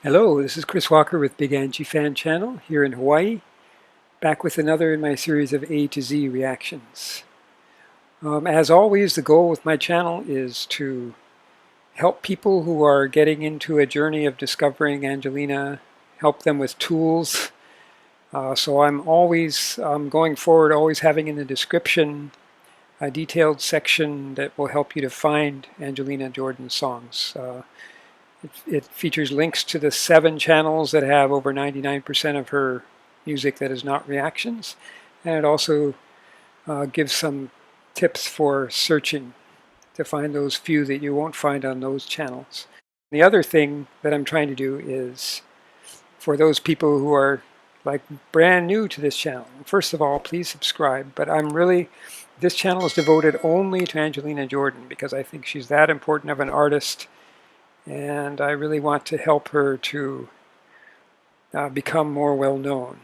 Hello, this is Chris Walker with Big Angie Fan Channel here in Hawaii, back with another in my series of A to Z reactions. As always, the goal with my channel is to help people who are getting into a journey of discovering Angelina, help them with tools. So I'm always going forward, always having in the description a detailed section that will help you to find Angelina Jordan songs. It features links to the 7 channels that have over 99% of her music that is not reactions, and it also gives some tips for searching to find those few that you won't find on those channels. The other thing that I'm trying to do is for those people who are like brand new to this channel, first of all, please subscribe, but this channel is devoted only to Angelina Jordan because I think she's that important of an artist. And I really want to help her to become more well-known.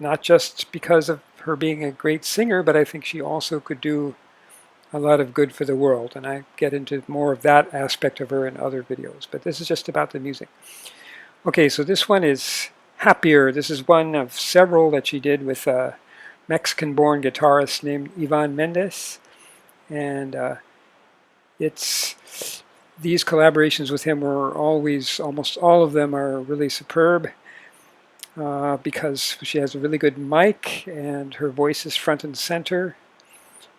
Not just because of her being a great singer, but I think she also could do a lot of good for the world. And I get into more of that aspect of her in other videos. But this is just about the music. Okay, so this one is Happier. This is one of several that she did with a Mexican-born guitarist named Ivan Mendes. And these collaborations with him were always, almost all of them are really superb because she has a really good mic and her voice is front and center.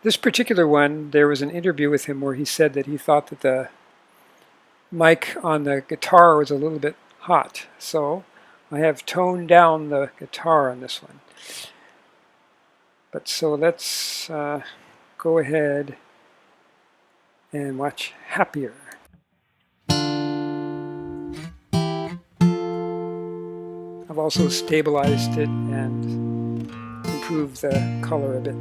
This particular one, there was an interview with him where he said that he thought that the mic on the guitar was a little bit hot. So I have toned down the guitar on this one. But so let's go ahead and watch Happier. I've also stabilized it and improved the color a bit.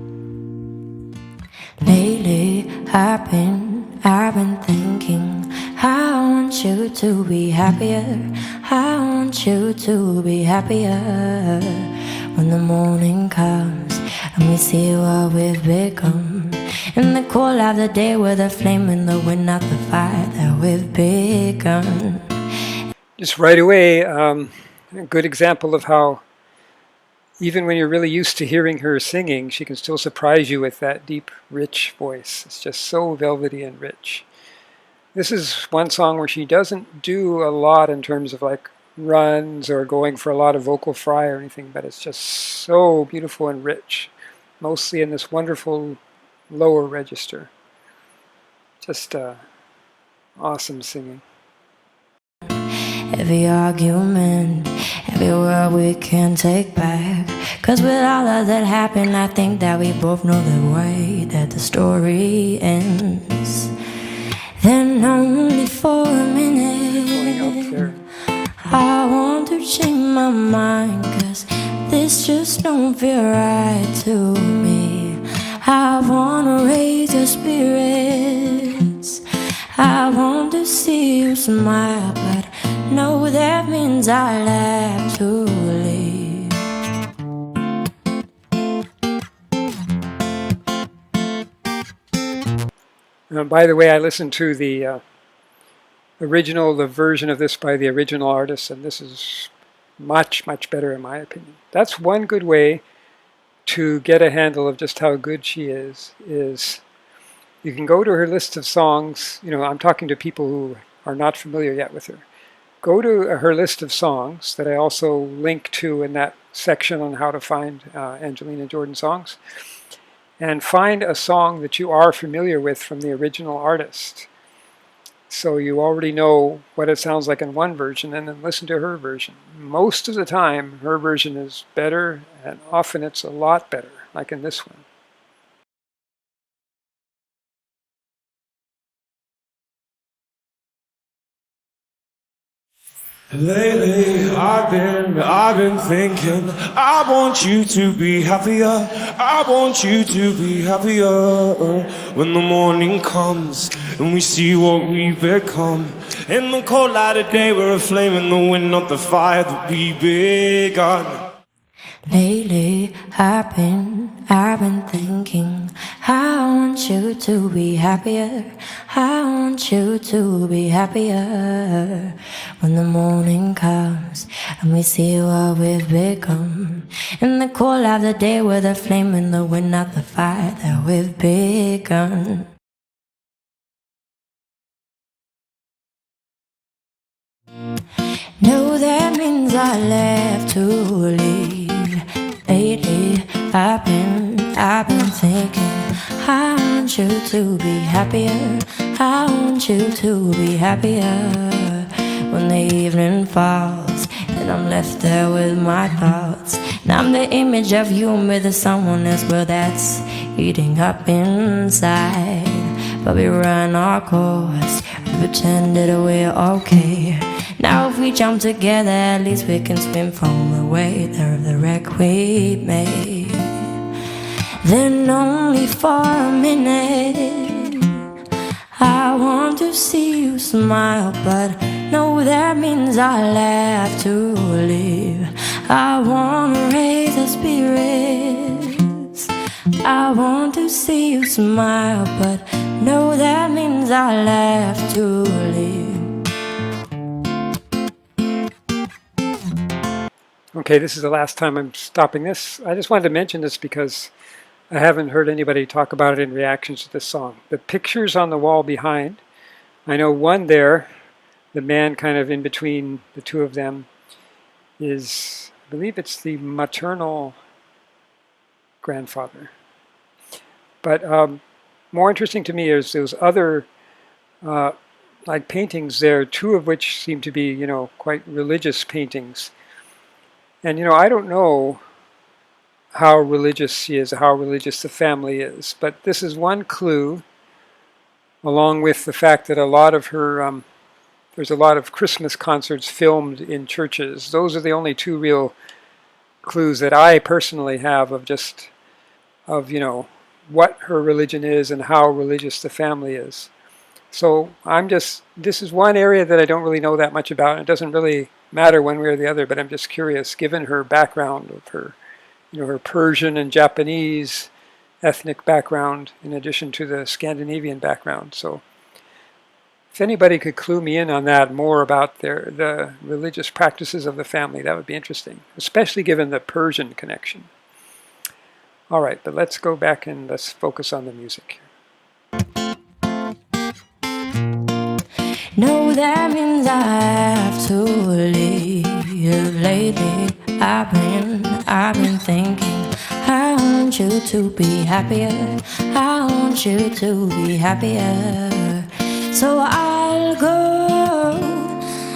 Lately I've been thinking I want you to be happier. I want you to be happier. When the morning comes and we see what we've become, in the cool of the day with a flame in the wind, not the fire that we've begun. Just right away, a good example of how even when you're really used to hearing her singing, she can still surprise you with that deep, rich voice. It's just so velvety and rich. This is one song where she doesn't do a lot in terms of like runs or going for a lot of vocal fry or anything, but it's just so beautiful and rich, mostly in this wonderful lower register. Just awesome singing. Every argument, every word we can take back. Cause with all of that happened, I think that we both know the way that the story ends. Then only for a minute I want to change my mind, cause this just don't feel right to me. I wanna raise your spirits, I want to see you smile, but no, that means I'll have to leave. By the way, I listened to the version of this by the original artist, and this is much, much better in my opinion. That's one good way to get a handle of just how good she is you can go to her list of songs. You know, I'm talking to people who are not familiar yet with her. Go to her list of songs that I also link to in that section on how to find Angelina Jordan songs, and find a song that you are familiar with from the original artist. So you already know what it sounds like in one version, and then listen to her version. Most of the time, her version is better, and often it's a lot better, like in this one. Lately I've been thinking I want you to be happier. I want you to be happier. When the morning comes and we see what we've become, in the cold light of day we're a flame in the wind, not the fire that we begun. Lately I've been thinking I want you to be happier. I want want you to be happier when the morning comes and we see what we've become. In the cool of the day with a flame in the wind, not the fire that we've begun. No, that means I left to leave. Lately, I've been thinking, I want you to be happier. I want you to be happier when the evening falls and I'm left there with my thoughts. And I'm the image of you with someone else, well, that's eating up inside. But we run our course, pretended we're okay. Now if we jump together, at least we can swim from the weight of the wreck we made. Then only for a minute, I want to see you smile, but no, that means I'll have to leave. I want to raise the spirits. I want to see you smile, but no, that means I'll have to leave. Okay, this is the last time I'm stopping this. I just wanted to mention this because I haven't heard anybody talk about it in reactions to this song. The pictures on the wall behind, I know one there, the man kind of in between the two of them, is, I believe it's the maternal grandfather. But more interesting to me is those other like paintings there, two of which seem to be, you know, quite religious paintings. And, you know, I don't know how religious she is, how religious the family is, but this is one clue, along with the fact that a lot of her, there's a lot of Christmas concerts filmed in churches. Those are the only two real clues that I personally have of just, of, you know, what her religion is and how religious the family is. So this is one area that I don't really know that much about. It doesn't really matter one way or the other, but I'm just curious, given her background of her, you know, her Persian and Japanese ethnic background, in addition to the Scandinavian background. So if anybody could clue me in on that, more about the religious practices of the family, that would be interesting, especially given the Persian connection. All right, but let's go back and let's focus on the music here. No, that means I have to leave. Lately, I've been thinking, I want you to be happier. I want you to be happier. So I'll go,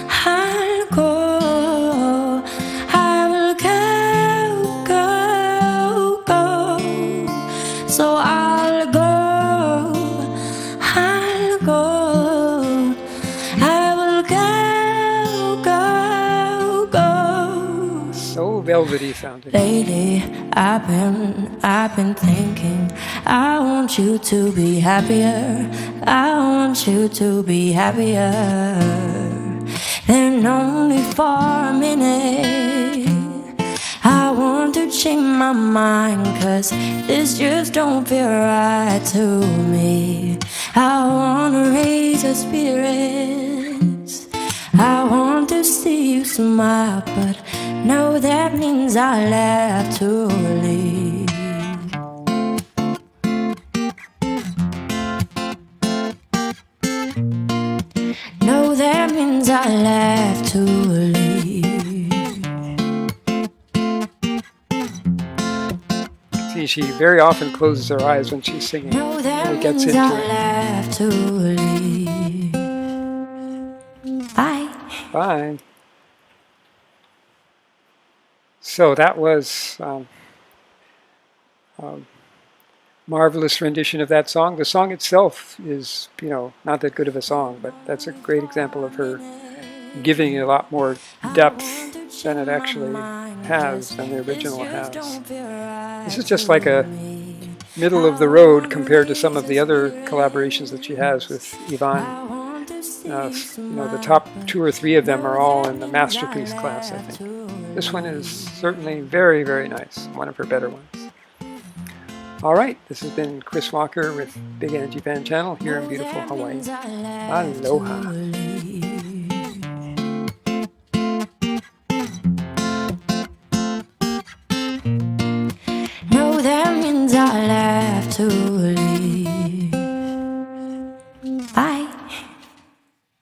I will go. So I'll go. So velvety sounding. Lately, I've been thinking, I want you to be happier. I want you to be happier. Then only for a minute, I want to change my mind, 'cause this just don't feel right to me. I wanna raise your spirits. I want to see you smile, but no, that means I'll have to leave. No, that means I'll have to leave. See, she very often closes her eyes when she's singing. No, that Really gets means into I'll it. have to leave. Bye. Bye. So that was marvelous rendition of that song. The song itself is, you know, not that good of a song, but that's a great example of her giving it a lot more depth than it actually has, than the original has. This is just like a middle of the road compared to some of the other collaborations that she has with Ivan. You know, the top 2 or 3 of them are all in the masterpiece class, I think. This one is certainly very, very nice, one of her better ones. All right, this has been Chris Walker with Big Angie Fan Channel here in beautiful Hawaii. Aloha. No, that means I'll have to